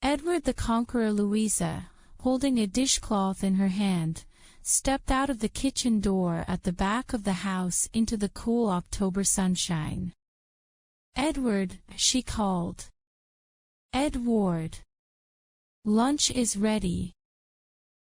Edward the Conqueror. Louisa, holding a dishcloth in her hand, stepped out of the kitchen door at the back of the house into the cool October sunshine. "Edward," she called. "Edward. Lunch is ready."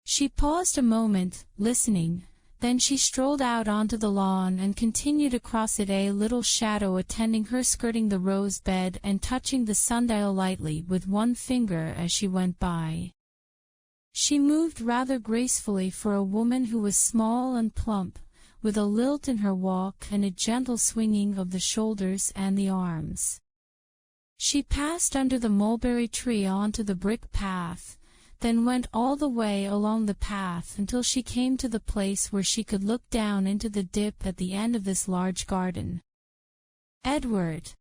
She paused a moment, listening, then she strolled out onto the lawn and continued across it, a little shadow attending her, skirting the rose bed and touching the sundial lightly with one finger as she went by. She moved rather gracefully for a woman who was small and plump, with a lilt in her walk and a gentle swinging of the shoulders and the arms. She passed under the mulberry tree onto the brick path, then went all the way along the path until she came to the place where she could look down into the dip at the end of this large garden. "Edward.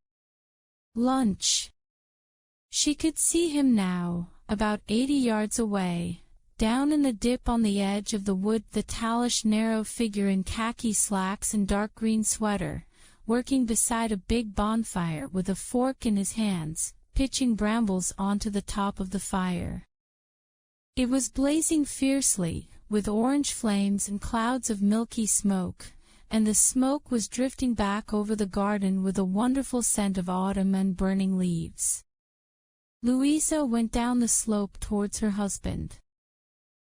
Lunch." She could see him now, about 80 yards away, down in the dip on the edge of the wood, the tallish narrow figure in khaki slacks and dark green sweater, working beside a big bonfire with a fork in his hands, pitching brambles onto the top of the fire. It was blazing fiercely, with orange flames and clouds of milky smoke, and the smoke was drifting back over the garden with a wonderful scent of autumn and burning leaves. Louisa went down the slope towards her husband.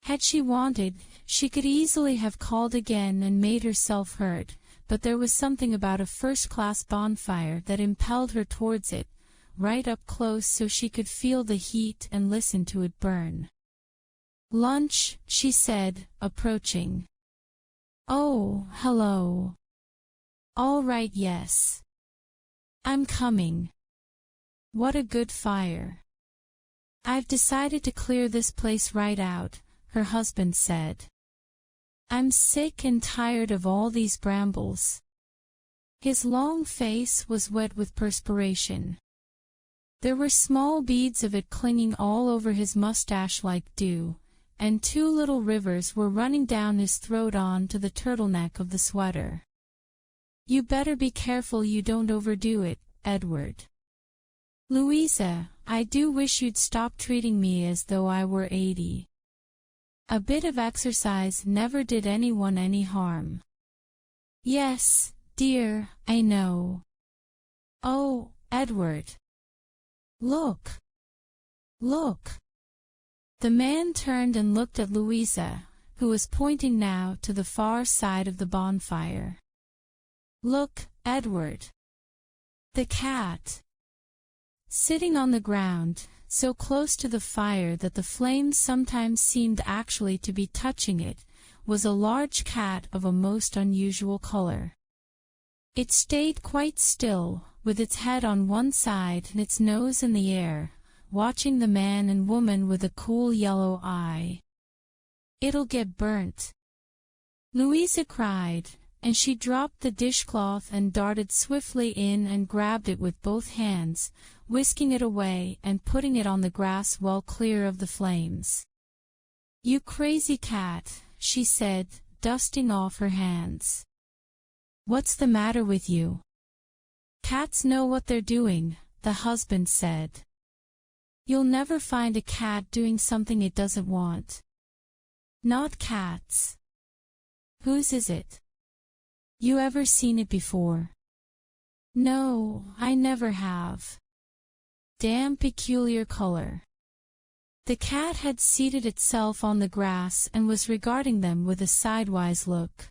Had she wanted, she could easily have called again and made herself heard, but there was something about a first-class bonfire that impelled her towards it, right up close so she could feel the heat and listen to it burn. "Lunch," she said, approaching. "Oh, hello. All right, yes. I'm coming. What a good fire. I've decided to clear this place right out," her husband said. "I'm sick and tired of all these brambles." His long face was wet with perspiration. There were small beads of it clinging all over his mustache like dew, and 2 little rivers were running down his throat on to the turtleneck of the sweater. "You better be careful you don't overdo it, Edward." "Louisa, I do wish you'd stop treating me as though I were 80. A bit of exercise never did anyone any harm." "Yes, dear, I know." "Oh, Edward. Look. Look." The man turned and looked at Louisa, who was pointing now to the far side of the bonfire. "Look, Edward. The cat." Sitting on the ground, so close to the fire that the flames sometimes seemed actually to be touching it, was a large cat of a most unusual color. It stayed quite still, with its head on one side and its nose in the air, watching the man and woman with a cool yellow eye. "It'll get burnt," Louisa cried, and she dropped the dishcloth and darted swiftly in and grabbed it with both hands, whisking it away and putting it on the grass well clear of the flames. "You crazy cat," she said, dusting off her hands. "What's the matter with you?" "Cats know what they're doing," the husband said. "You'll never find a cat doing something it doesn't want. Not cats." "Whose is it? You ever seen it before?" "No, I never have." "Damn peculiar color." The cat had seated itself on the grass and was regarding them with a sidewise look.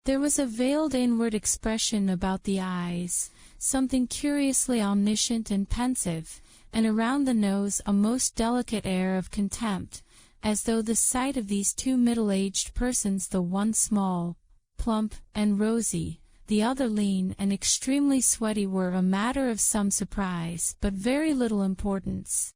There was a veiled inward expression about the eyes, something curiously omniscient and pensive, and around the nose a most delicate air of contempt, as though the sight of these 2 middle-aged persons, the one small, plump, and rosy, the other lean and extremely sweaty, were a matter of some surprise, but very little importance.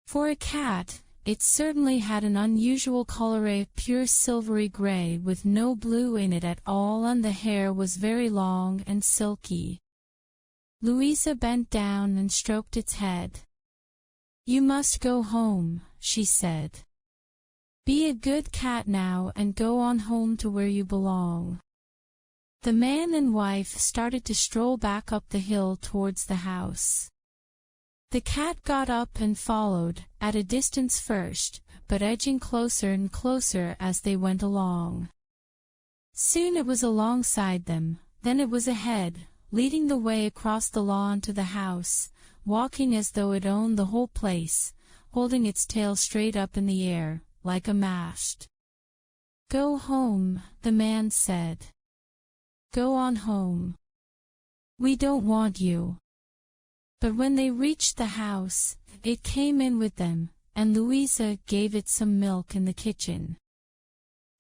For a cat, it certainly had an unusual color, a pure silvery gray with no blue in it at all, and the hair was very long and silky. Louisa bent down and stroked its head. "You must go home," she said. "Be a good cat now and go on home to where you belong." The man and wife started to stroll back up the hill towards the house. The cat got up and followed, at a distance first, but edging closer and closer as they went along. Soon it was alongside them, then it was ahead, leading the way across the lawn to the house, walking as though it owned the whole place, holding its tail straight up in the air, like a mast. "Go home," the man said. "Go on home. We don't want you." But when they reached the house, it came in with them, and Louisa gave it some milk in the kitchen.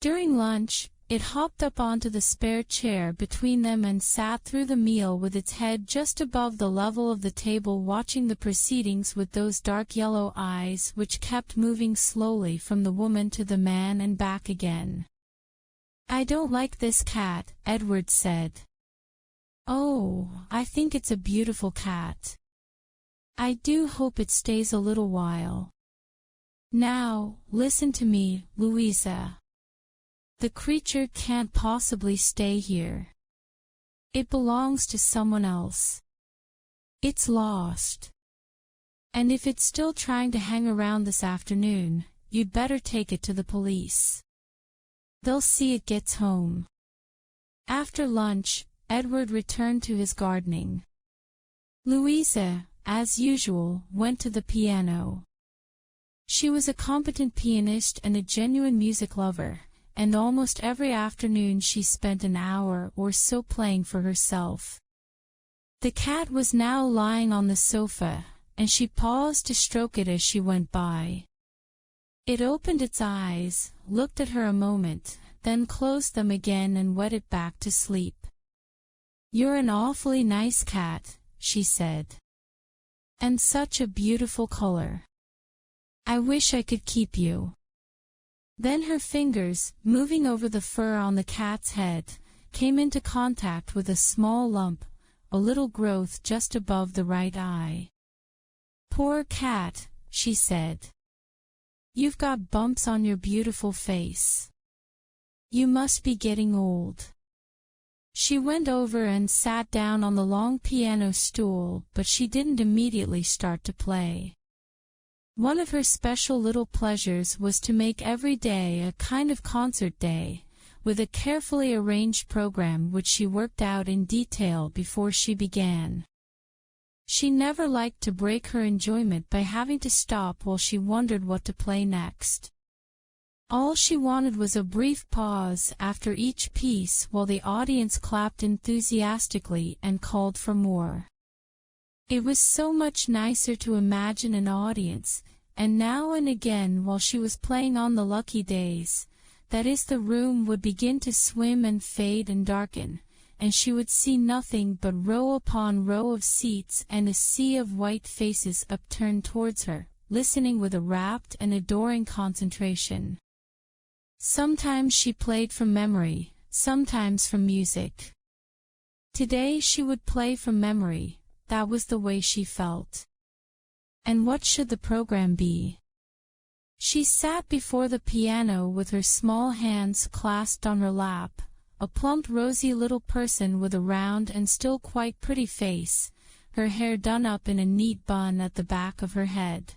During lunch, it hopped up onto the spare chair between them and sat through the meal with its head just above the level of the table, watching the proceedings with those dark yellow eyes which kept moving slowly from the woman to the man and back again. "I don't like this cat," Edward said. "Oh, I think it's a beautiful cat. I do hope it stays a little while. Now, listen to me, Louisa. The creature can't possibly stay here. It belongs to someone else. It's lost. And if it's still trying to hang around this afternoon, you'd better take it to the police. They'll see it gets home." After lunch, Edward returned to his gardening. Louisa, as usual, went to the piano. She was a competent pianist and a genuine music lover, and almost every afternoon she spent an hour or so playing for herself. The cat was now lying on the sofa, and she paused to stroke it as she went by. It opened its eyes, looked at her a moment, then closed them again and went it back to sleep. "You're an awfully nice cat," she said. "And such a beautiful color. I wish I could keep you." Then her fingers, moving over the fur on the cat's head, came into contact with a small lump, a little growth just above the right eye. "Poor cat," she said. "You've got bumps on your beautiful face. You must be getting old." She went over and sat down on the long piano stool, but she didn't immediately start to play. One of her special little pleasures was to make every day a kind of concert day, with a carefully arranged program which she worked out in detail before she began. She never liked to break her enjoyment by having to stop while she wondered what to play next. All she wanted was a brief pause after each piece while the audience clapped enthusiastically and called for more. It was so much nicer to imagine an audience, and now and again while she was playing on the lucky days, that is, the room would begin to swim and fade and darken, and she would see nothing but row upon row of seats and a sea of white faces upturned towards her, listening with a rapt and adoring concentration. Sometimes she played from memory, sometimes from music. Today she would play from memory, that was the way she felt. And what should the program be? She sat before the piano with her small hands clasped on her lap, a plump rosy little person with a round and still quite pretty face, her hair done up in a neat bun at the back of her head.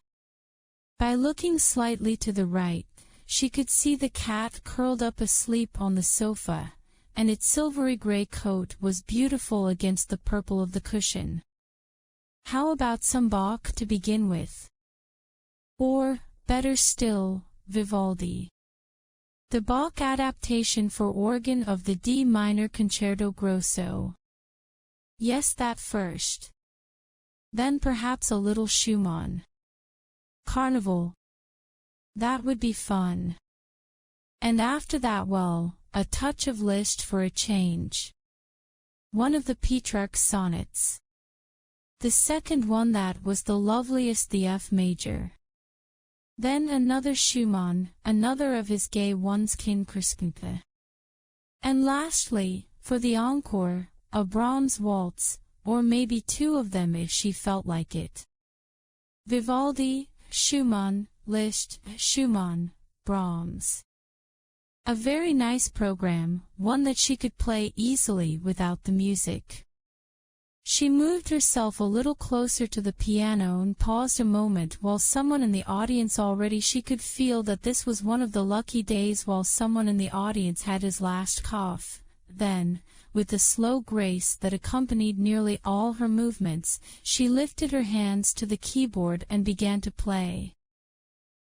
By looking slightly to the right, she could see the cat curled up asleep on the sofa, and its silvery gray coat was beautiful against the purple of the cushion. How about some Bach to begin with? Or, better still, Vivaldi. The Bach adaptation for organ of the D minor Concerto Grosso. Yes, that first. Then perhaps a little Schumann. Carnival. That would be fun. And after that, well, a touch of Liszt for a change. One of the Petrarch sonnets. The second one that was the loveliest, the F major. Then another Schumann, another of his gay ones, Kinderskünste. And lastly, for the encore, a Brahms waltz, or maybe two of them if she felt like it. Vivaldi, Schumann, Liszt, Schumann, Brahms. A very nice program, one that she could play easily without the music. She moved herself a little closer to the piano and paused a moment while someone in the audience already she could feel that this was one of the lucky days while someone in the audience had his last cough. Then, with the slow grace that accompanied nearly all her movements, she lifted her hands to the keyboard and began to play.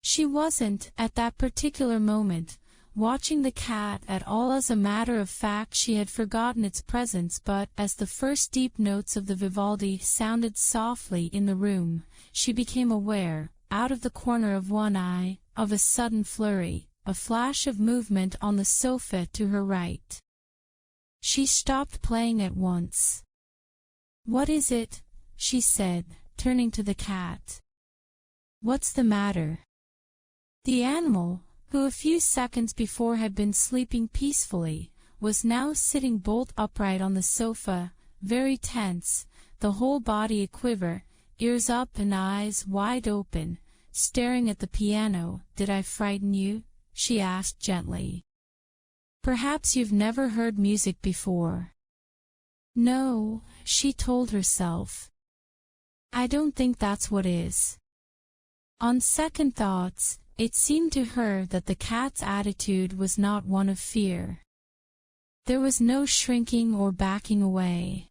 She wasn't, at that particular moment, watching the cat at all. As a matter of fact, she had forgotten its presence, but as the first deep notes of the Vivaldi sounded softly in the room, she became aware, out of the corner of one eye, of a sudden flurry, a flash of movement on the sofa to her right. She stopped playing at once. "What is it?" she said, turning to the cat. "What's the matter?" The animal, who a few seconds before had been sleeping peacefully, was now sitting bolt upright on the sofa, very tense, the whole body aquiver, ears up and eyes wide open, staring at the piano. "Did I frighten you?" she asked gently. "Perhaps you've never heard music before." "No," she told herself. "I don't think that's what is." On second thoughts, it seemed to her that the cat's attitude was not one of fear. There was no shrinking or backing away.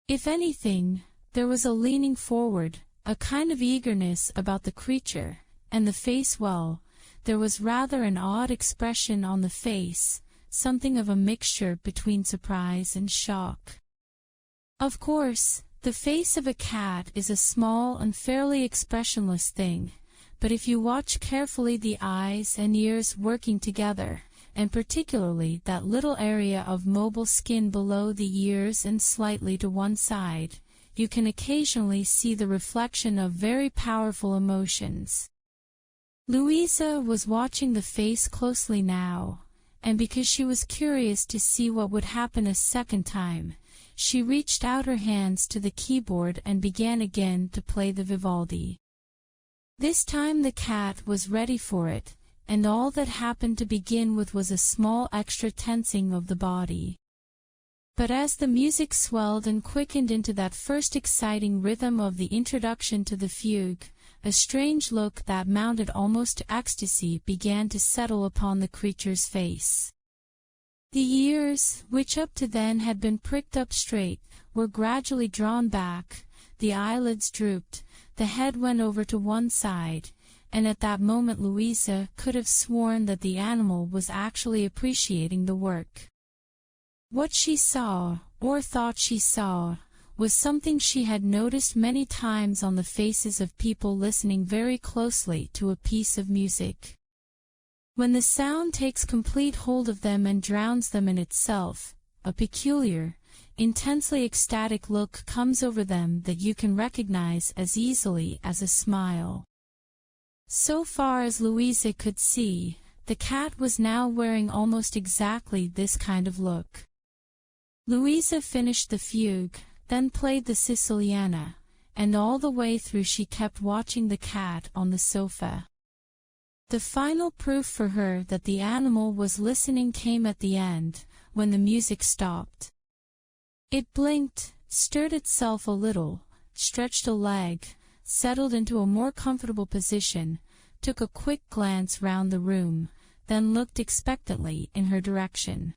If anything, there was a leaning forward, a kind of eagerness about the creature, and the face, well, there was rather an odd expression on the face, something of a mixture between surprise and shock. Of course, the face of a cat is a small and fairly expressionless thing, but if you watch carefully the eyes and ears working together, and particularly that little area of mobile skin below the ears and slightly to one side, you can occasionally see the reflection of very powerful emotions. Louisa was watching the face closely now, and because she was curious to see what would happen a second time, she reached out her hands to the keyboard and began again to play the Vivaldi. This time the cat was ready for it, and all that happened to begin with was a small extra tensing of the body. But as the music swelled and quickened into that first exciting rhythm of the introduction to the fugue, a strange look that mounted almost to ecstasy began to settle upon the creature's face. The ears, which up to then had been pricked up straight, were gradually drawn back, the eyelids drooped, the head went over to one side, and at that moment Louisa could have sworn that the animal was actually appreciating the work. What she saw, or thought she saw, was something she had noticed many times on the faces of people listening very closely to a piece of music. When the sound takes complete hold of them and drowns them in itself, a peculiar, intensely ecstatic look comes over them that you can recognize as easily as a smile. So far as Louisa could see, the cat was now wearing almost exactly this kind of look. Louisa finished the fugue, then played the Siciliana, and all the way through she kept watching the cat on the sofa. The final proof for her that the animal was listening came at the end, when the music stopped. It blinked, stirred itself a little, stretched a leg, settled into a more comfortable position, took a quick glance round the room, then looked expectantly in her direction.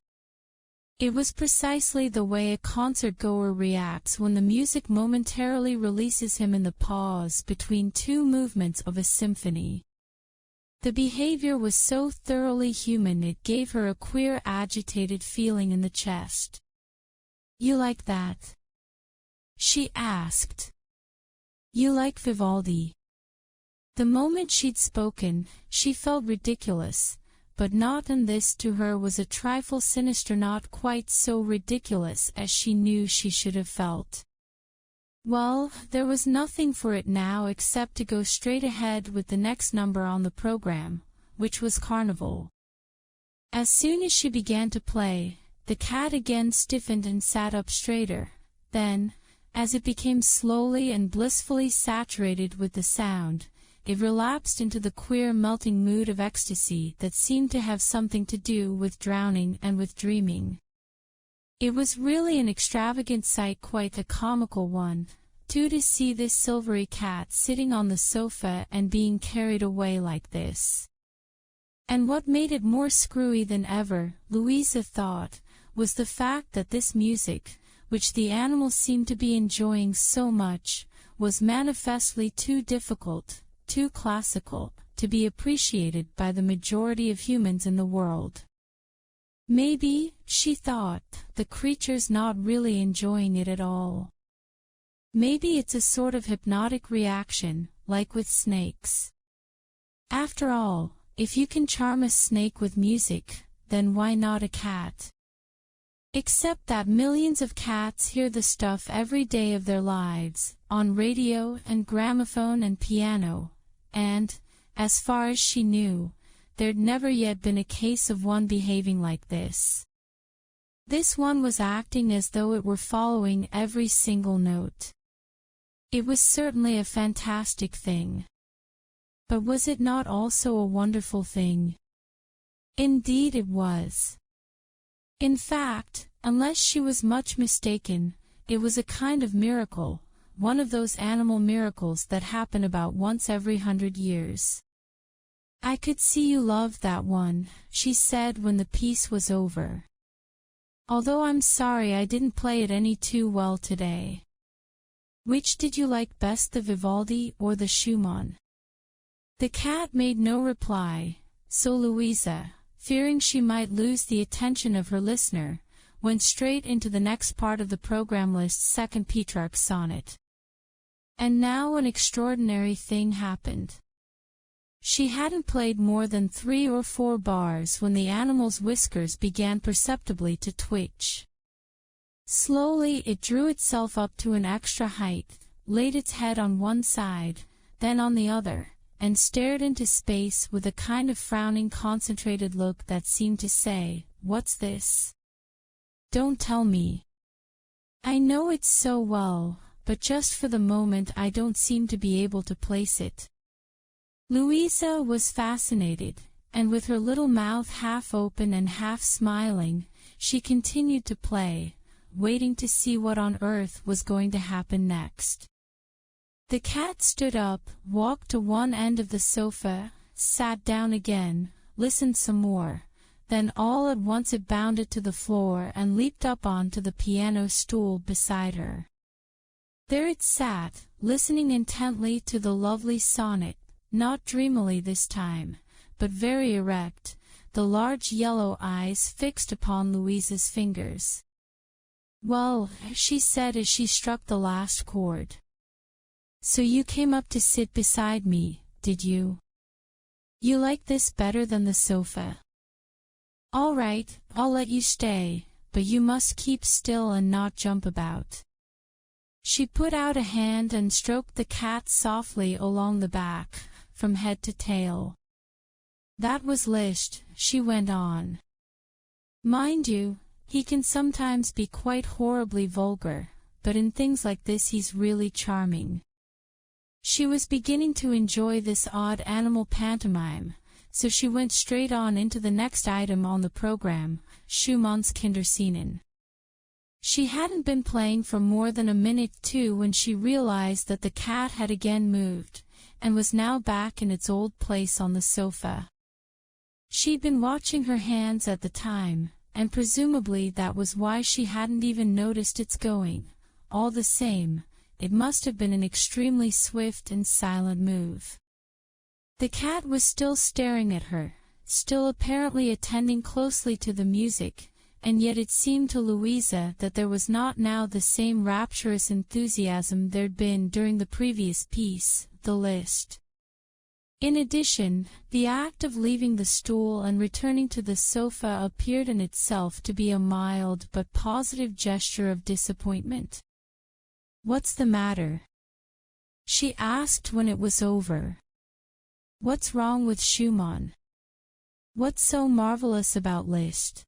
It was precisely the way a concert-goer reacts when the music momentarily releases him in the pause between two movements of a symphony. The behavior was so thoroughly human it gave her a queer agitated feeling in the chest. "You like that?" she asked. "You like Vivaldi?" The moment she'd spoken, she felt ridiculous, but not, and this to her was a trifle sinister, not quite so ridiculous as she knew she should have felt. Well, there was nothing for it now except to go straight ahead with the next number on the program, which was Carnival. As soon as she began to play, the cat again stiffened and sat up straighter. Then, as it became slowly and blissfully saturated with the sound, it relapsed into the queer melting mood of ecstasy that seemed to have something to do with drowning and with dreaming. It was really an extravagant sight, quite a comical one, too, to see this silvery cat sitting on the sofa and being carried away like this. And what made it more screwy than ever, Louisa thought, was the fact that this music, which the animal seemed to be enjoying so much, was manifestly too difficult, too classical, to be appreciated by the majority of humans in the world. Maybe, she thought, the creature's not really enjoying it at all. Maybe it's a sort of hypnotic reaction, like with snakes. After all, if you can charm a snake with music, then why not a cat? Except that millions of cats hear the stuff every day of their lives, on radio and gramophone and piano, and, as far as she knew, there'd never yet been a case of one behaving like this. This one was acting as though it were following every single note. It was certainly a fantastic thing. But was it not also a wonderful thing? Indeed it was. In fact, unless she was much mistaken, it was a kind of miracle, one of those animal miracles that happen about once every 100 years. "I could see you loved that one," she said when the piece was over. "Although I'm sorry I didn't play it any too well today." "Which did you like best, the Vivaldi or the Schumann?" The cat made no reply, so Louisa, fearing she might lose the attention of her listener, went straight into the next part of the program list's second Petrarch sonnet. And now an extraordinary thing happened. She hadn't played more than 3 or 4 bars when the animal's whiskers began perceptibly to twitch. Slowly it drew itself up to an extra height, laid its head on one side, then on the other, and stared into space with a kind of frowning, concentrated look that seemed to say, "What's this? Don't tell me. I know it so well, but just for the moment I don't seem to be able to place it." Louisa was fascinated, and with her little mouth half open and half smiling, she continued to play, waiting to see what on earth was going to happen next. The cat stood up, walked to one end of the sofa, sat down again, listened some more, then all at once it bounded to the floor and leaped up onto the piano stool beside her. There it sat, listening intently to the lovely sonnet, not dreamily this time, but very erect, the large yellow eyes fixed upon Louisa's fingers. "Well," she said as she struck the last chord. "So you came up to sit beside me, did you? You like this better than the sofa? All right, I'll let you stay, but you must keep still and not jump about." She put out a hand and stroked the cat softly along the back, from head to tail. "That was Liszt," she went on. "Mind you, he can sometimes be quite horribly vulgar, but in things like this he's really charming." She was beginning to enjoy this odd animal pantomime, so she went straight on into the next item on the program, Schumann's Kinderscenen. She hadn't been playing for more than a minute too when she realized that the cat had again moved, and was now back in its old place on the sofa. She'd been watching her hands at the time, and presumably that was why she hadn't even noticed its going. All the same, it must have been an extremely swift and silent move. The cat was still staring at her, still apparently attending closely to the music, and yet it seemed to Louisa that there was not now the same rapturous enthusiasm there'd been during the previous piece, the Liszt. In addition, the act of leaving the stool and returning to the sofa appeared in itself to be a mild but positive gesture of disappointment. "What's the matter?" she asked when it was over. "What's wrong with Schumann? What's so marvelous about Liszt?"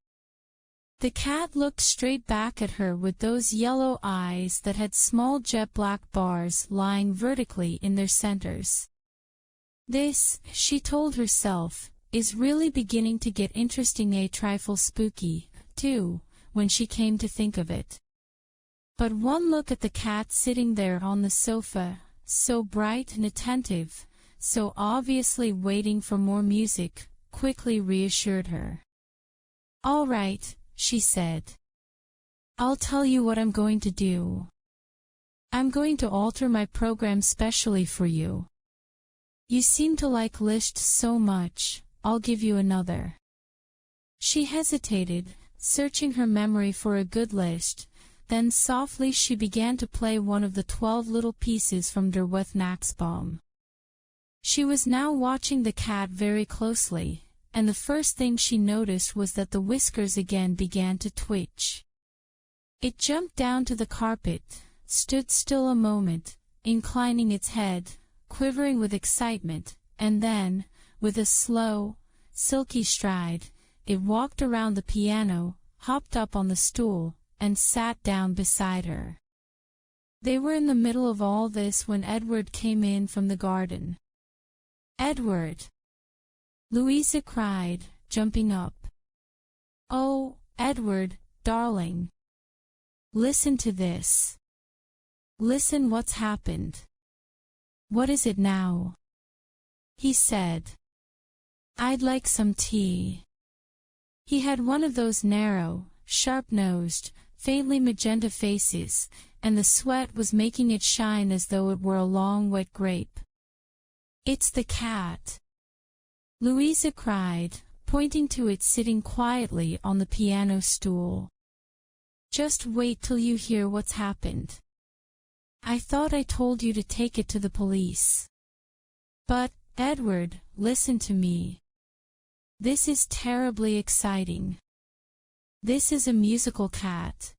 The cat looked straight back at her with those yellow eyes that had small jet-black bars lying vertically in their centers. "This," she told herself, "is really beginning to get interesting, a trifle spooky, too, when she came to think of it. But one look at the cat sitting there on the sofa, so bright and attentive, so obviously waiting for more music, quickly reassured her. "All right," she said. "I'll tell you what I'm going to do. I'm going to alter my program specially for you. You seem to like lists so much, I'll give you another." She hesitated, searching her memory for a good list, then softly she began to play one of the 12 little pieces from Der Weihnachtsbaum. She was now watching the cat very closely, and the first thing she noticed was that the whiskers again began to twitch. It jumped down to the carpet, stood still a moment, inclining its head, quivering with excitement, and then, with a slow, silky stride, it walked around the piano, hopped up on the stool, and sat down beside her. They were in the middle of all this when Edward came in from the garden. "Edward!" Louisa cried, jumping up. "Oh, Edward, darling! Listen to this. Listen what's happened." "What is it now?" he said. "I'd like some tea." He had one of those narrow, sharp-nosed, faintly magenta faces, and the sweat was making it shine as though it were a long wet grape. "It's the cat," Louisa cried, pointing to it sitting quietly on the piano stool. "Just wait till you hear what's happened. I thought I told you to take it to the police. But, Edward, listen to me. This is terribly exciting. This is a musical cat."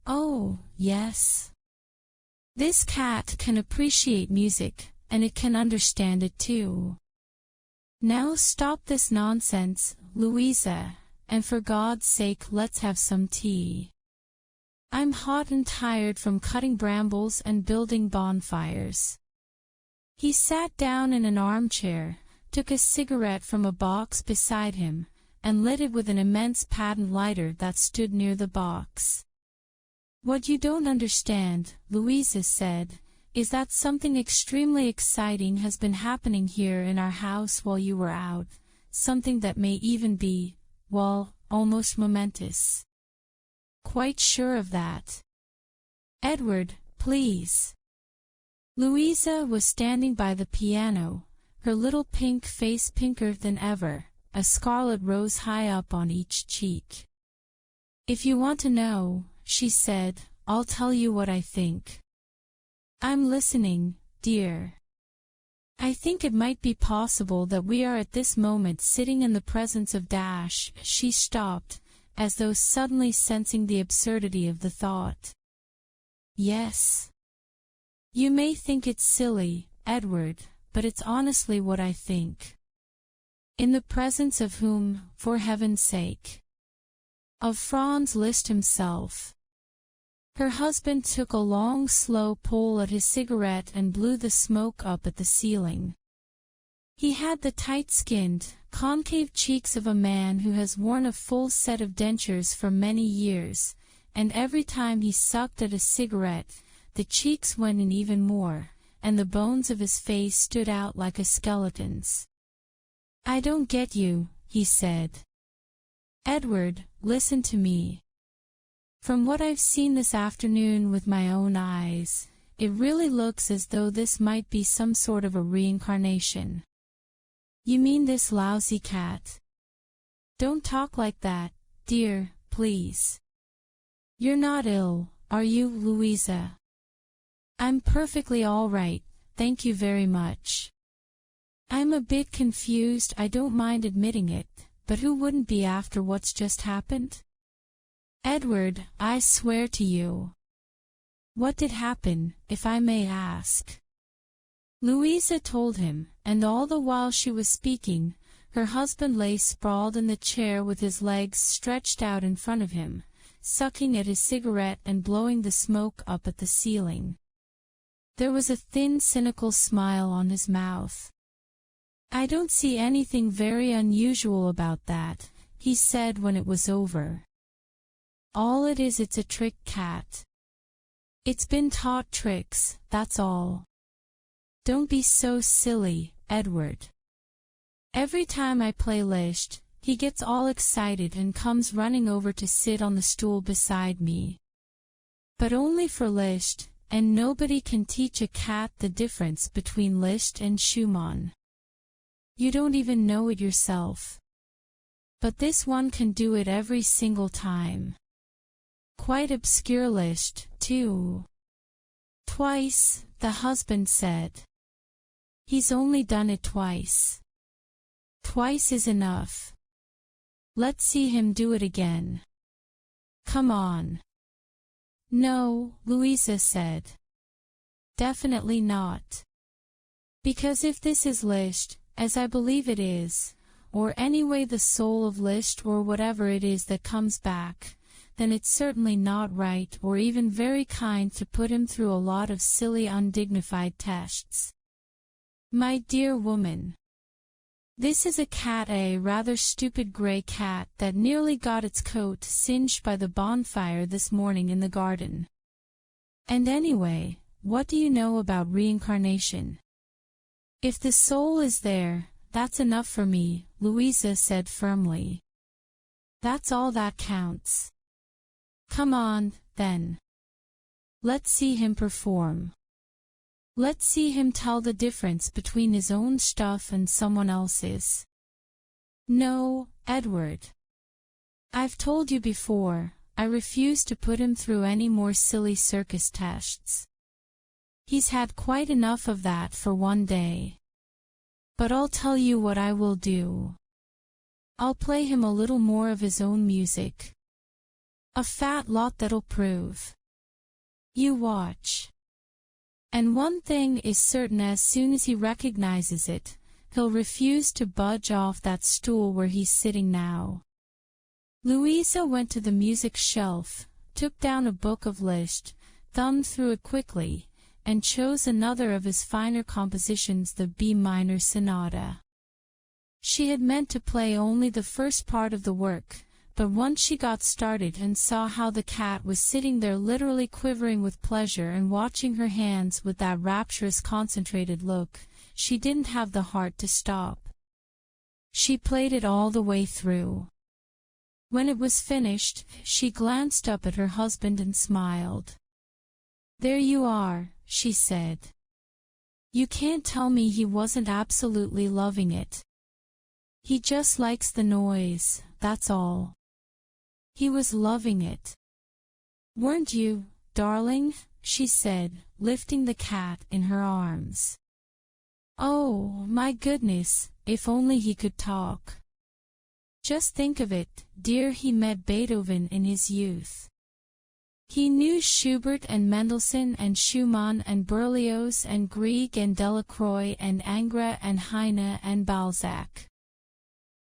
"Oh, yes. This cat can appreciate music, and it can understand it too. Now stop this nonsense, Louisa, and for God's sake let's have some tea. I'm hot and tired from cutting brambles and building bonfires." He sat down in an armchair, took a cigarette from a box beside him, and lit it with an immense patent lighter that stood near the box. "What you don't understand," Louisa said, "is that something extremely exciting has been happening here in our house while you were out, something that may even be, well, almost momentous." "Quite sure of that." "Edward, please." Louisa was standing by the piano, her little pink face pinker than ever, a scarlet rose high up on each cheek. "If you want to know," she said, "I'll tell you what I think." "I'm listening, dear." "I think it might be possible that we are at this moment sitting in the presence of Dash." She stopped, as though suddenly sensing the absurdity of the thought. "Yes. You may think it's silly, Edward, but it's honestly what I think." "In the presence of whom, for heaven's sake?" "Of Franz Liszt himself." Her husband took a long, slow pull at his cigarette and blew the smoke up at the ceiling. He had the tight-skinned, concave cheeks of a man who has worn a full set of dentures for many years, and every time he sucked at a cigarette, the cheeks went in even more, and the bones of his face stood out like a skeleton's. "I don't get you," he said. "Edward, listen to me. From what I've seen this afternoon with my own eyes, it really looks as though this might be some sort of a reincarnation." "You mean this lousy cat?" "Don't talk like that, dear, please. You're not ill, are you, Louisa?" "I'm perfectly all right, thank you very much. I'm a bit confused, I don't mind admitting it, but who wouldn't be after what's just happened?" "Edward, I swear to you." "What did happen, if I may ask?" Louisa told him, and all the while she was speaking, her husband lay sprawled in the chair with his legs stretched out in front of him, sucking at his cigarette and blowing the smoke up at the ceiling. There was a thin, cynical smile on his mouth. "I don't see anything very unusual about that," he said when it was over. All it is, it's a trick cat. It's been taught tricks, that's all. Don't be so silly, Edward. Every time I play Liszt, he gets all excited and comes running over to sit on the stool beside me. But only for Liszt, and nobody can teach a cat the difference between Liszt and Schumann. You don't even know it yourself. But this one can do it every single time. Quite obscure Liszt, too. Twice, the husband said. He's only done it twice. Twice is enough. Let's see him do it again. Come on. No, Louisa said. Definitely not. Because if this is Liszt, as I believe it is, or anyway the soul of Liszt or whatever it is that comes back, then it's certainly not right or even very kind to put him through a lot of silly undignified tests. My dear woman. This is a cat, a rather stupid gray cat that nearly got its coat singed by the bonfire this morning in the garden. And anyway, what do you know about reincarnation? If the soul is there, that's enough for me, Louisa said firmly. That's all that counts. Come on, then. Let's see him perform. Let's see him tell the difference between his own stuff and someone else's. No, Edward. I've told you before, I refuse to put him through any more silly circus tests. He's had quite enough of that for one day. But I'll tell you what I will do. I'll play him a little more of his own music. A fat lot that'll prove. You watch. And one thing is certain, as soon as he recognizes it, he'll refuse to budge off that stool where he's sitting now. Louisa went to the music shelf, took down a book of Liszt, thumbed through it quickly, and chose another of his finer compositions, the B minor sonata. She had meant to play only the first part of the work, but once she got started and saw how the cat was sitting there literally quivering with pleasure and watching her hands with that rapturous concentrated look, she didn't have the heart to stop. She played it all the way through. When it was finished, she glanced up at her husband and smiled. There you are, she said. You can't tell me he wasn't absolutely loving it. He just likes the noise, that's all. He was loving it. Weren't you, darling? She said, lifting the cat in her arms. Oh, my goodness, if only he could talk. Just think of it, dear, he met Beethoven in his youth. He knew Schubert and Mendelssohn and Schumann and Berlioz and Grieg and Delacroix and Ingres and Heine and Balzac.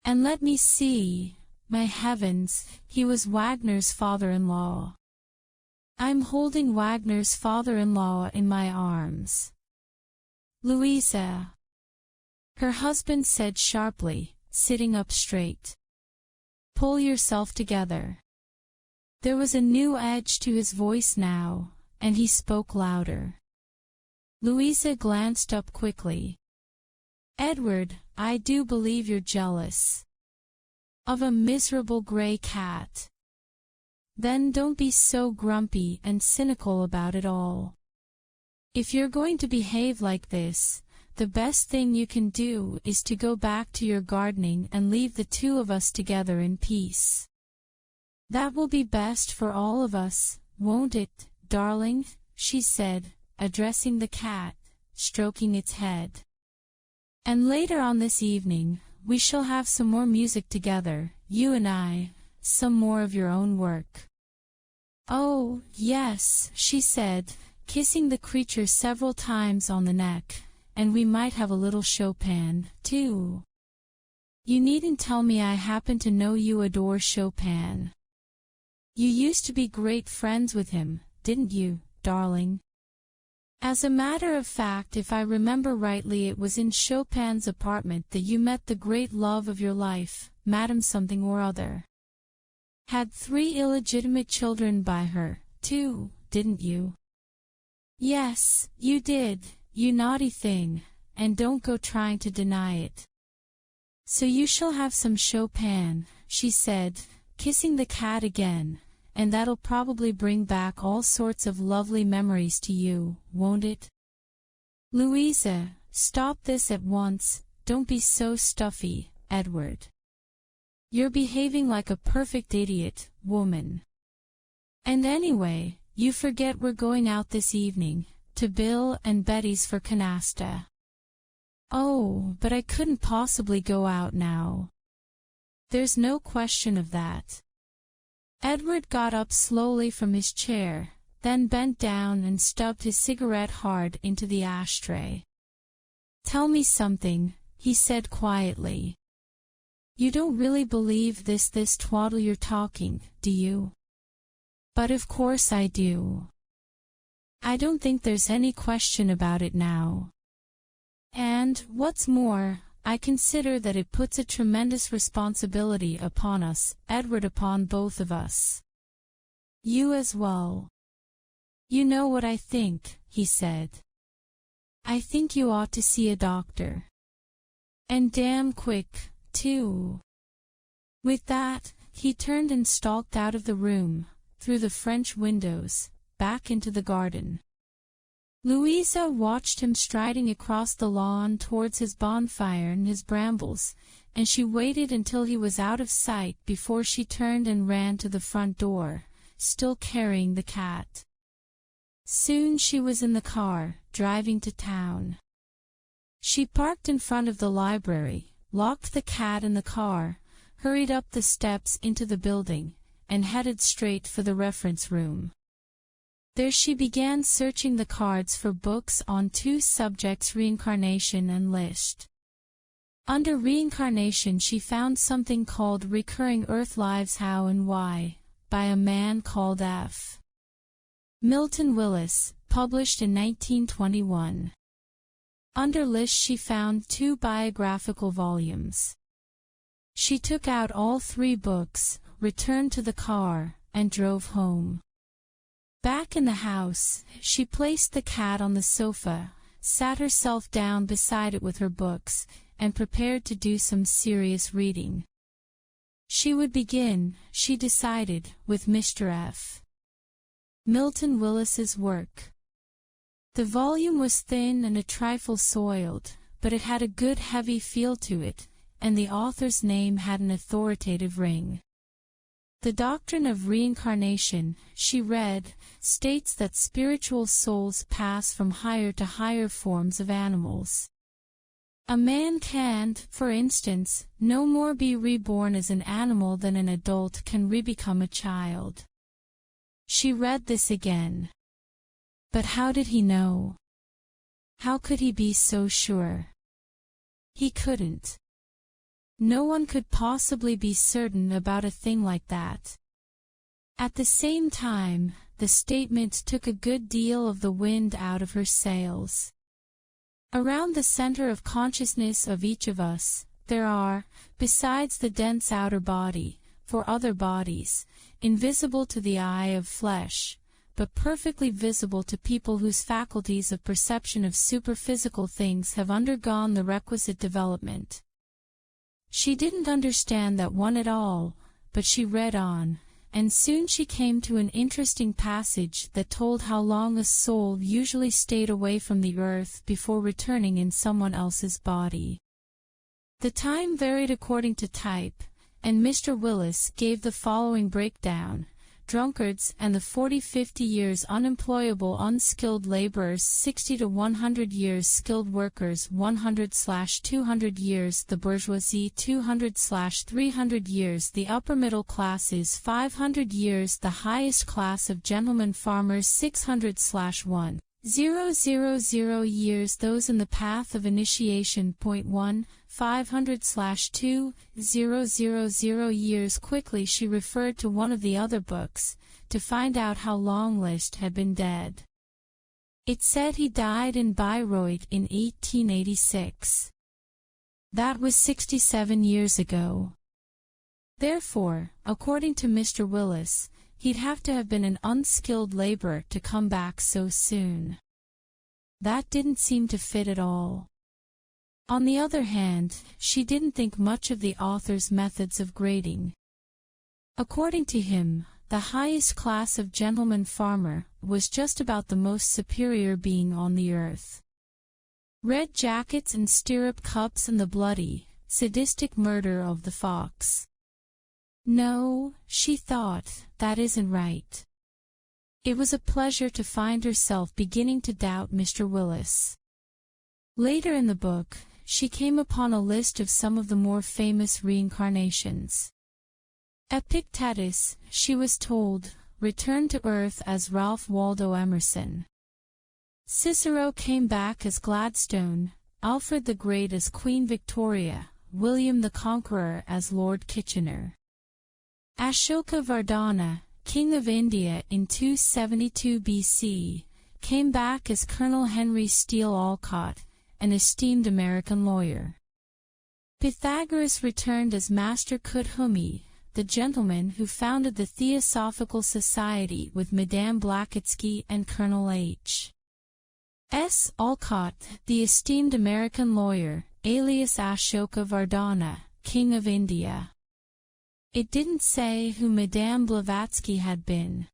And let me see, my heavens, he was Wagner's father-in-law. I'm holding Wagner's father-in-law in my arms. Louisa, her husband said sharply, sitting up straight. Pull yourself together. There was a new edge to his voice now, and he spoke louder. Louisa glanced up quickly. Edward, I do believe you're jealous. Of a miserable gray cat. Then don't be so grumpy and cynical about it all. If you're going to behave like this, the best thing you can do is to go back to your gardening and leave the two of us together in peace. That will be best for all of us, won't it, darling? She said, addressing the cat, stroking its head. And later on this evening, we shall have some more music together, you and I, some more of your own work. Oh, yes, she said, kissing the creature several times on the neck, and we might have a little Chopin, too. You needn't tell me I happen to know you adore Chopin. You used to be great friends with him, didn't you, darling? As a matter of fact, if I remember rightly, it was in Chopin's apartment that you met the great love of your life, Madame something or other. Had 3 illegitimate children by her, too, didn't you? Yes, you did, you naughty thing, and don't go trying to deny it. So you shall have some Chopin, she said, kissing the cat again, and that'll probably bring back all sorts of lovely memories to you, won't it? Louisa, stop this at once, don't be so stuffy, Edward. You're behaving like a perfect idiot, woman. And anyway, you forget we're going out this evening, to Bill and Betty's for canasta. Oh, but I couldn't possibly go out now. There's no question of that. Edward got up slowly from his chair, then bent down and stubbed his cigarette hard into the ashtray. Tell me something, he said quietly. You don't really believe this twaddle you're talking, do you? But of course I do. I don't think there's any question about it now. And, what's more, I consider that it puts a tremendous responsibility upon us, Edward, upon both of us. You as well. You know what I think, he said. I think you ought to see a doctor. And damn quick, too. With that, he turned and stalked out of the room, through the French windows, back into the garden. Louisa watched him striding across the lawn towards his bonfire and his brambles, and she waited until he was out of sight before she turned and ran to the front door, still carrying the cat. Soon she was in the car, driving to town. She parked in front of the library, locked the cat in the car, hurried up the steps into the building, and headed straight for the reference room. There she began searching the cards for books on 2 subjects, reincarnation and list. Under reincarnation she found something called Recurring Earth Lives How and Why, by a man called F. Milton Willis, published in 1921. Under list she found 2 biographical volumes. She took out all 3 books, returned to the car, and drove home. Back in the house, she placed the cat on the sofa, sat herself down beside it with her books, and prepared to do some serious reading. She would begin, she decided, with Mr. F. Milton Willis's work. The volume was thin and a trifle soiled, but it had a good heavy feel to it, and the author's name had an authoritative ring. The doctrine of reincarnation, she read, states that spiritual souls pass from higher to higher forms of animals. A man can, for instance, no more be reborn as an animal than an adult can re-become a child. She read this again. But how did he know? How could he be so sure? He couldn't. No one could possibly be certain about a thing like that. At the same time, the statement took a good deal of the wind out of her sails. Around the center of consciousness of each of us, there are, besides the dense outer body, 4 other bodies, invisible to the eye of flesh, but perfectly visible to people whose faculties of perception of superphysical things have undergone the requisite development. She didn't understand that one at all, but she read on, and soon she came to an interesting passage that told how long a soul usually stayed away from the earth before returning in someone else's body. The time varied according to type, and Mr. Willis gave the following breakdown: drunkards and the 40-50 years unemployable unskilled laborers, 60 to 100 years skilled workers, 100/200 years the bourgeoisie, 200/300 years the upper middle classes, 500 years the highest class of gentlemen farmers, 600/100 years those in the path of initiation. 1 500/2000 years. Quickly she referred to one of the other books, to find out how long Liszt had been dead. It said he died in Bayreuth in 1886. That was 67 years ago. Therefore, according to Mr. Willis, he'd have to have been an unskilled laborer to come back so soon. That didn't seem to fit at all. On the other hand, she didn't think much of the author's methods of grading. According to him, the highest class of gentleman farmer was just about the most superior being on the earth. Red jackets and stirrup cups and the bloody, sadistic murder of the fox. No, she thought, that isn't right. It was a pleasure to find herself beginning to doubt Mr. Willis. Later in the book, she came upon a list of some of the more famous reincarnations. Epictetus, she was told, returned to earth as Ralph Waldo Emerson. Cicero came back as Gladstone, Alfred the Great as Queen Victoria, William the Conqueror as Lord Kitchener. Ashoka Vardhana, King of India in 272 BC, came back as Colonel Henry Steele Olcott, an esteemed American lawyer. Pythagoras returned as Master Kudhumi, the gentleman who founded the Theosophical Society with Madame Blavatsky and Colonel H. S. Olcott, the esteemed American lawyer, alias Ashoka Vardhana, King of India. It didn't say who Madame Blavatsky had been.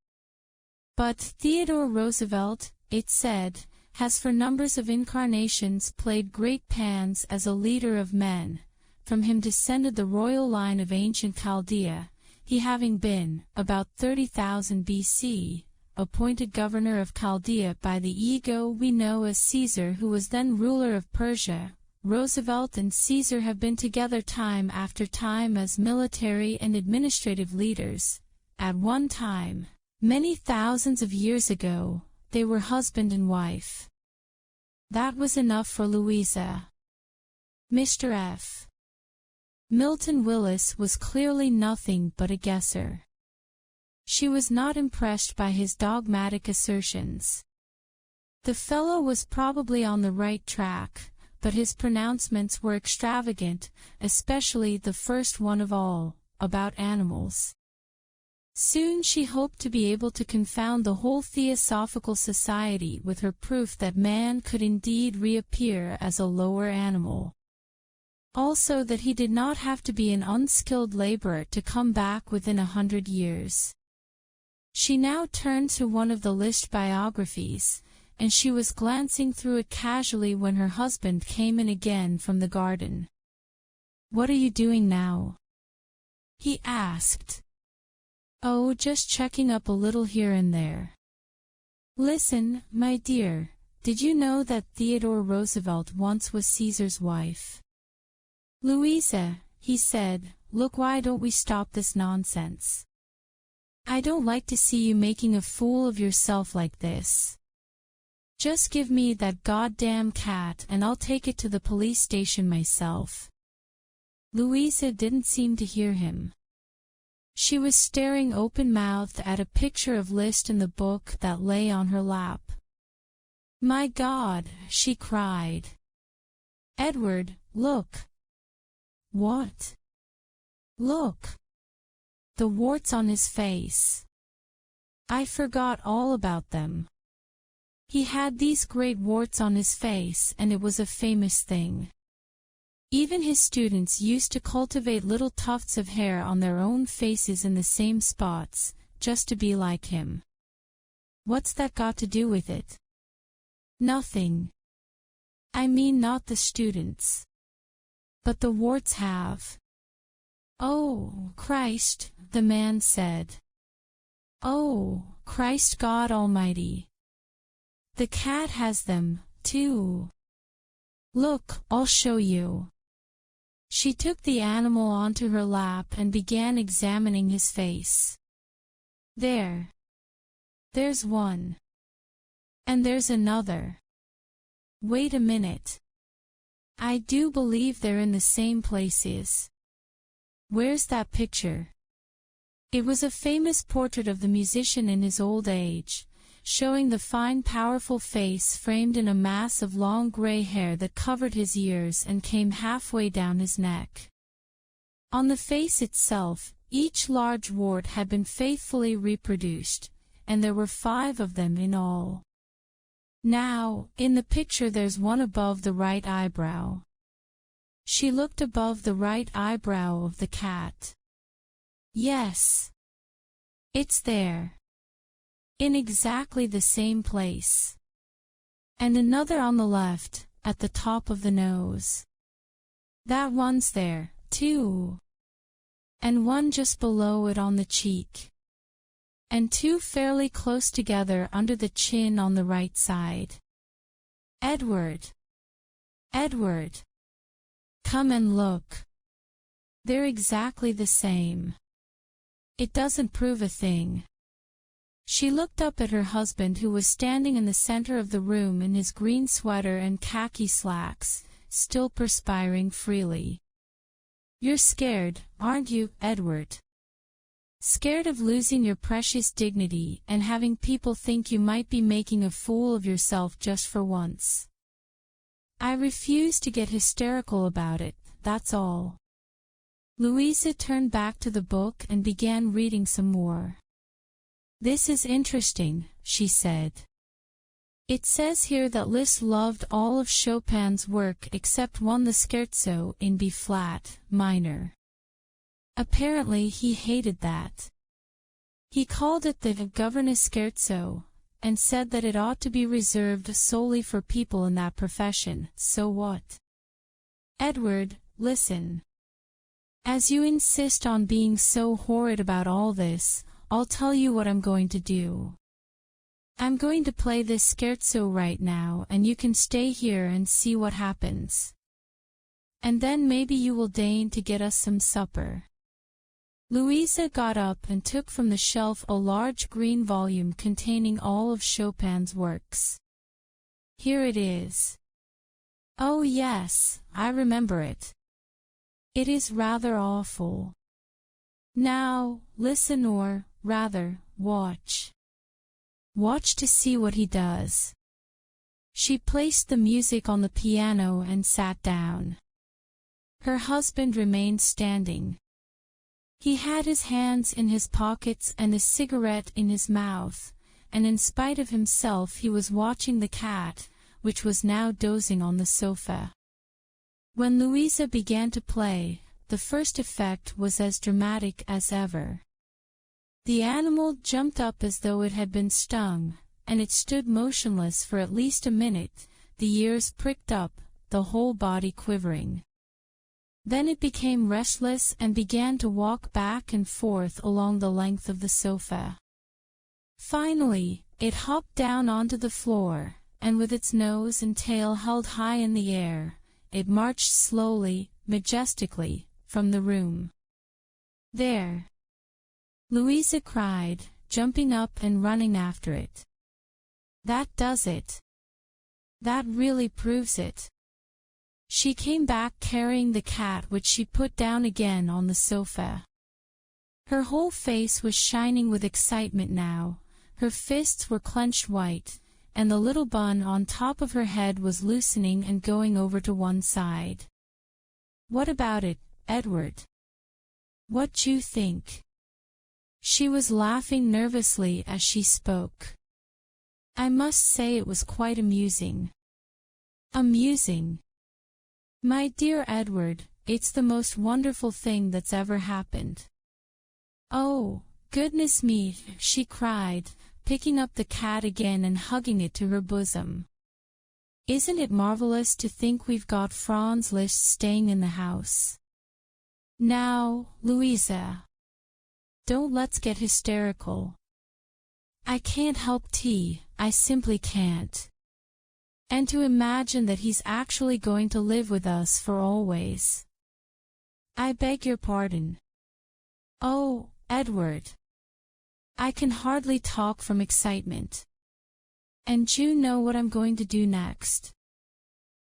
But Theodore Roosevelt, it said, has for numbers of incarnations played great pans as a leader of men. From him descended the royal line of ancient Chaldea, he having been, about 30,000 BC, appointed governor of Chaldea by the ego we know as Caesar, who was then ruler of Persia. Roosevelt and Caesar have been together time after time as military and administrative leaders. At one time, many thousands of years ago, they were husband and wife. That was enough for Louisa. Mr. F. Milton Willis was clearly nothing but a guesser. She was not impressed by his dogmatic assertions. The fellow was probably on the right track, but his pronouncements were extravagant, especially the first one of all, about animals. Soon she hoped to be able to confound the whole Theosophical Society with her proof that man could indeed reappear as a lower animal. Also that he did not have to be an unskilled laborer to come back within 100 years. She now turned to one of the list biographies, and she was glancing through it casually when her husband came in again from the garden. "What are you doing now?" he asked. "Oh, just checking up a little here and there." "Listen, my dear, did you know that Theodore Roosevelt once was Caesar's wife?" "Louisa," he said, "look, why don't we stop this nonsense? I don't like to see you making a fool of yourself like this. Just give me that goddamn cat and I'll take it to the police station myself." Louisa didn't seem to hear him. She was staring open-mouthed at a picture of Liszt in the book that lay on her lap. "My God," she cried. "Edward, look." "What?" "Look. The warts on his face. I forgot all about them. He had these great warts on his face, and it was a famous thing. Even his students used to cultivate little tufts of hair on their own faces in the same spots, just to be like him. What's that got to do with it?" "Nothing. I mean not the students. But the warts have." "Oh, Christ," the man said. "Oh, Christ God Almighty. The cat has them, too. Look, I'll show you." She took the animal onto her lap and began examining his face. There's one. And there's another. Wait a minute. I do believe they're in the same places. Where's that picture?" It was a famous portrait of the musician in his old age, showing the fine powerful face framed in a mass of long gray hair that covered his ears and came halfway down his neck. On the face itself, each large wart had been faithfully reproduced, and there were 5 of them in all. Now, in the picture there's one above the right eyebrow. She looked above the right eyebrow of the cat. Yes. It's there. In exactly the same place. And another on the left, at the top of the nose. That one's there, too. And one just below it on the cheek. And 2 fairly close together under the chin on the right side. Edward. Edward. Come and look. They're exactly the same. It doesn't prove a thing. She looked up at her husband, who was standing in the center of the room in his green sweater and khaki slacks, still perspiring freely. You're scared, aren't you, Edward? Scared of losing your precious dignity and having people think you might be making a fool of yourself just for once. I refuse to get hysterical about it, that's all. Louisa turned back to the book and began reading some more. This is interesting, she said. It says here that Liszt loved all of Chopin's work except one, the scherzo in B-flat, minor. Apparently he hated that. He called it the governess scherzo, and said that it ought to be reserved solely for people in that profession. So what? Edward, listen. As you insist on being so horrid about all this, I'll tell you what I'm going to do. I'm going to play this scherzo right now, and you can stay here and see what happens. And then maybe you will deign to get us some supper. Louisa got up and took from the shelf a large green volume containing all of Chopin's works. Here it is. Oh yes, I remember it. It is rather awful. Now, listen, or, rather, watch. Watch to see what he does. She placed the music on the piano and sat down. Her husband remained standing. He had his hands in his pockets and a cigarette in his mouth, and in spite of himself he was watching the cat, which was now dozing on the sofa. When Louisa began to play, the first effect was as dramatic as ever. The animal jumped up as though it had been stung, and it stood motionless for at least a minute, the ears pricked up, the whole body quivering. Then it became restless and began to walk back and forth along the length of the sofa. Finally, it hopped down onto the floor, and with its nose and tail held high in the air, it marched slowly, majestically, from the room. There! Louisa cried, jumping up and running after it. That does it. That really proves it. She came back carrying the cat, which she put down again on the sofa. Her whole face was shining with excitement now, her fists were clenched white, and the little bun on top of her head was loosening and going over to one side. What about it, Edward? What do you think? She was laughing nervously as she spoke. I must say it was quite amusing. Amusing? My dear Edward, it's the most wonderful thing that's ever happened. Oh, goodness me, she cried, picking up the cat again and hugging it to her bosom. Isn't it marvelous to think we've got Franz Liszt staying in the house? Now, Louisa, don't let's get hysterical. I can't help tea, I simply can't. And to imagine that he's actually going to live with us for always. I beg your pardon. Oh, Edward. I can hardly talk from excitement. And you know what I'm going to do next.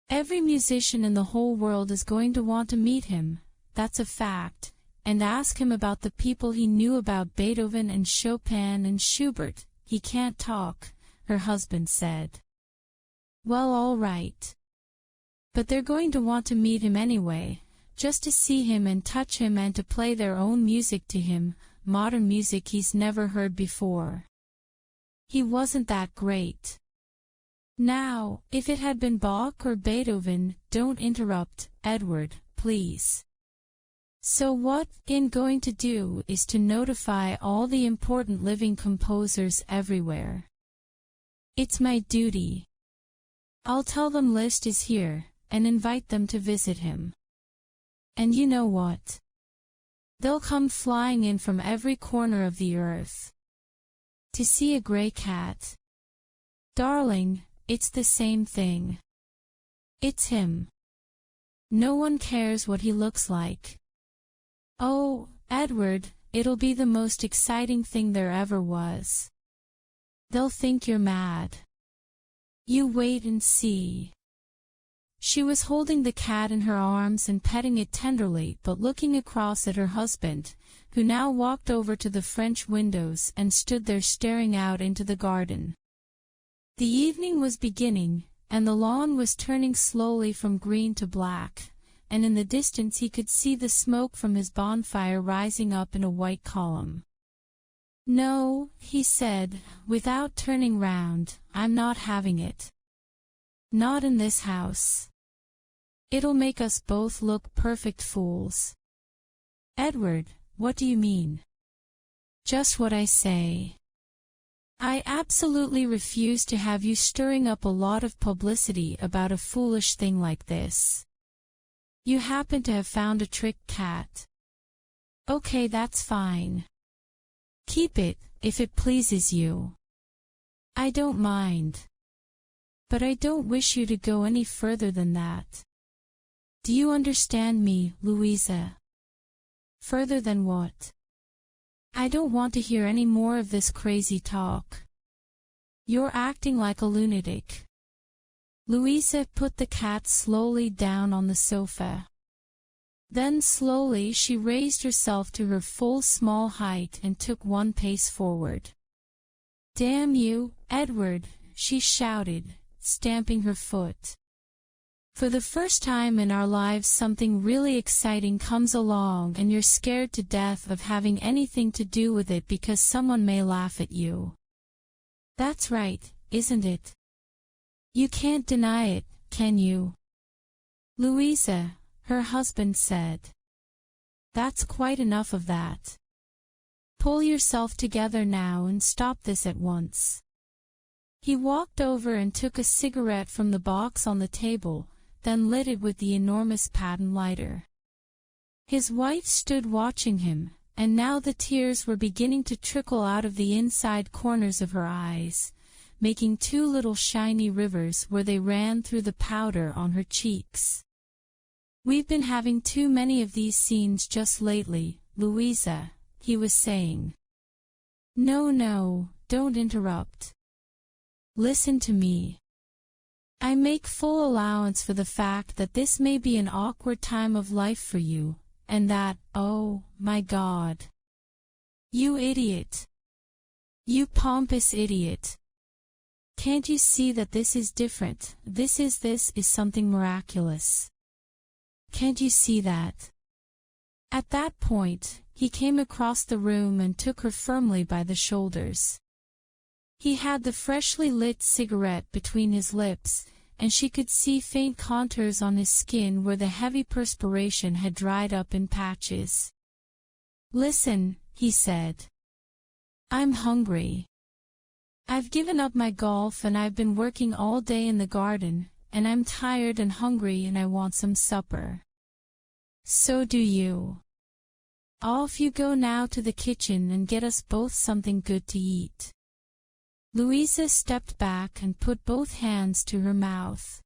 Every musician in the whole world is going to want to meet him, that's a fact, and ask him about the people he knew about Beethoven and Chopin and Schubert. He can't talk, her husband said. Well, all right. But they're going to want to meet him anyway, just to see him and touch him and to play their own music to him, modern music he's never heard before. He wasn't that great. Now, if it had been Bach or Beethoven, don't interrupt, Edward, please. So what I'm going to do is to notify all the important living composers everywhere. It's my duty. I'll tell them Liszt is here, and invite them to visit him. And you know what? They'll come flying in from every corner of the earth. To see a gray cat. Darling, it's the same thing. It's him. No one cares what he looks like. Oh, Edward, it'll be the most exciting thing there ever was. They'll think you're mad. You wait and see. She was holding the cat in her arms and petting it tenderly but looking across at her husband, who now walked over to the French windows and stood there staring out into the garden. The evening was beginning, and the lawn was turning slowly from green to black, and in the distance he could see the smoke from his bonfire rising up in a white column. "No," he said, without turning round, "I'm not having it. Not in this house. It'll make us both look perfect fools." "Edward, what do you mean?" "Just what I say. I absolutely refuse to have you stirring up a lot of publicity about a foolish thing like this. You happen to have found a trick cat. Okay, that's fine. Keep it, if it pleases you. I don't mind. But I don't wish you to go any further than that. Do you understand me, Louisa? Further than what? I don't want to hear any more of this crazy talk. You're acting like a lunatic." Louisa put the cat slowly down on the sofa. Then slowly she raised herself to her full small height and took one pace forward. "Damn you, Edward," she shouted, stamping her foot. "For the first time in our lives something really exciting comes along and you're scared to death of having anything to do with it because someone may laugh at you. That's right, isn't it? You can't deny it, can you?" "Louisa," her husband said. "That's quite enough of that. Pull yourself together now and stop this at once." He walked over and took a cigarette from the box on the table, then lit it with the enormous patent lighter. His wife stood watching him, and now the tears were beginning to trickle out of the inside corners of her eyes, making two little shiny rivers where they ran through the powder on her cheeks. "We've been having too many of these scenes just lately, Louisa," he was saying. No, don't interrupt. Listen to me. I make full allowance for the fact that this may be an awkward time of life for you, and that, oh, my God. You idiot. You pompous idiot. Can't you see that this is different? This is something miraculous. Can't you see that? At that point, he came across the room and took her firmly by the shoulders. He had the freshly lit cigarette between his lips, and she could see faint contours on his skin where the heavy perspiration had dried up in patches. "Listen," he said. "I'm hungry. I've given up my golf and I've been working all day in the garden, and I'm tired and hungry and I want some supper. So do you. Off you go now to the kitchen and get us both something good to eat." Louisa stepped back and put both hands to her mouth.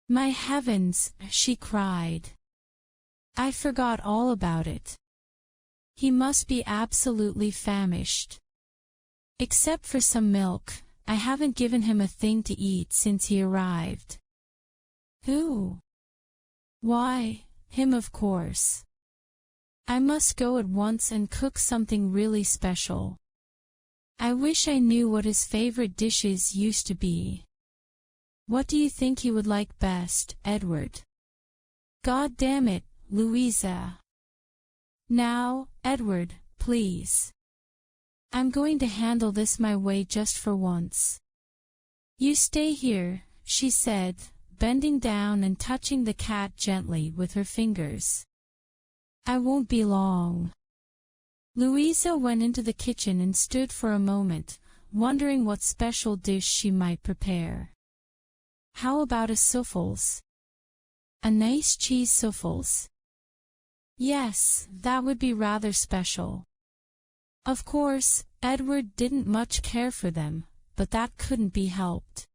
"My heavens," she cried. "I forgot all about it. He must be absolutely famished. Except for some milk, I haven't given him a thing to eat since he arrived." "Who?" "Why, him of course. I must go at once and cook something really special. I wish I knew what his favorite dishes used to be. What do you think he would like best, Edward?" "God damn it, Louisa. Now, Edward, please. I'm going to handle this my way just for once. You stay here, she said, bending down and touching the cat gently with her fingers. I won't be long. Louisa went into the kitchen and stood for a moment, wondering what special dish she might prepare. How about a souffles? A nice cheese souffles? Yes, that would be rather special. Of course, Edward didn't much care for them, but that couldn't be helped.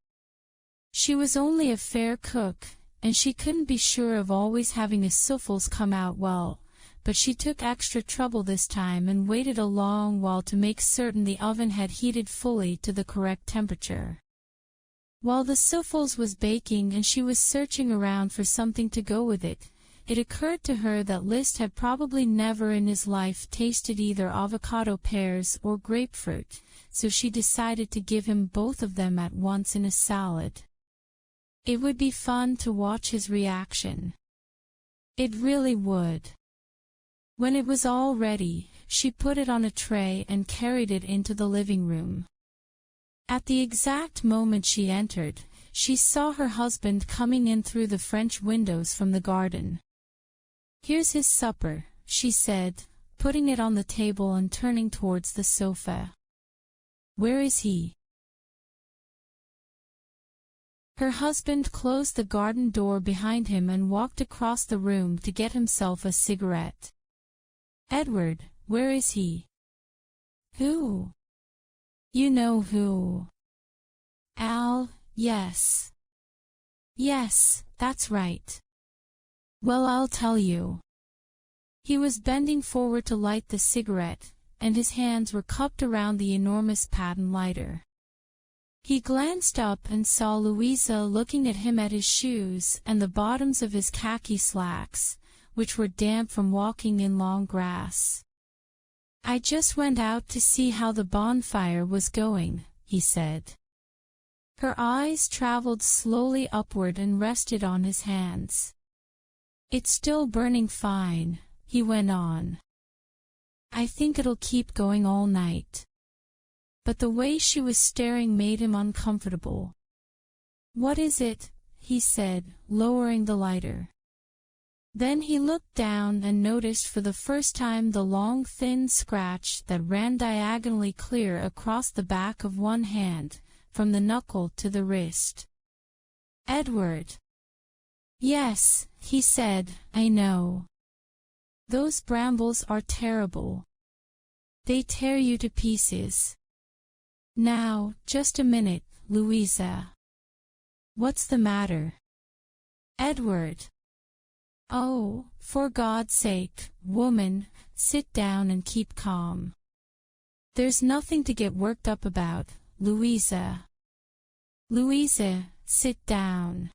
She was only a fair cook, and she couldn't be sure of always having a souffles come out well, but she took extra trouble this time and waited a long while to make certain the oven had heated fully to the correct temperature. While the souffles was baking and she was searching around for something to go with it, it occurred to her that Liszt had probably never in his life tasted either avocado pears or grapefruit, so she decided to give him both of them at once in a salad. It would be fun to watch his reaction. It really would. When it was all ready, she put it on a tray and carried it into the living room. At the exact moment she entered, she saw her husband coming in through the French windows from the garden. Here's his supper, she said, putting it on the table and turning towards the sofa. Where is he? Her husband closed the garden door behind him and walked across the room to get himself a cigarette. Edward, where is he? Who? You know who. Al, yes. Yes, that's right. Well, I'll tell you. He was bending forward to light the cigarette, and his hands were cupped around the enormous patent lighter. He glanced up and saw Louisa looking at him at his shoes and the bottoms of his khaki slacks, which were damp from walking in long grass. I just went out to see how the bonfire was going, he said. Her eyes traveled slowly upward and rested on his hands. It's still burning fine, he went on. I think it'll keep going all night. But the way she was staring made him uncomfortable. What is it? He said, lowering the lighter. Then he looked down and noticed for the first time the long thin scratch that ran diagonally clear across the back of one hand, from the knuckle to the wrist. Edward. Yes, he said, I know. Those brambles are terrible. They tear you to pieces. Now, just a minute, Louisa. What's the matter? Edward. Oh, for God's sake, woman, sit down and keep calm. There's nothing to get worked up about, Louisa. Louisa, sit down.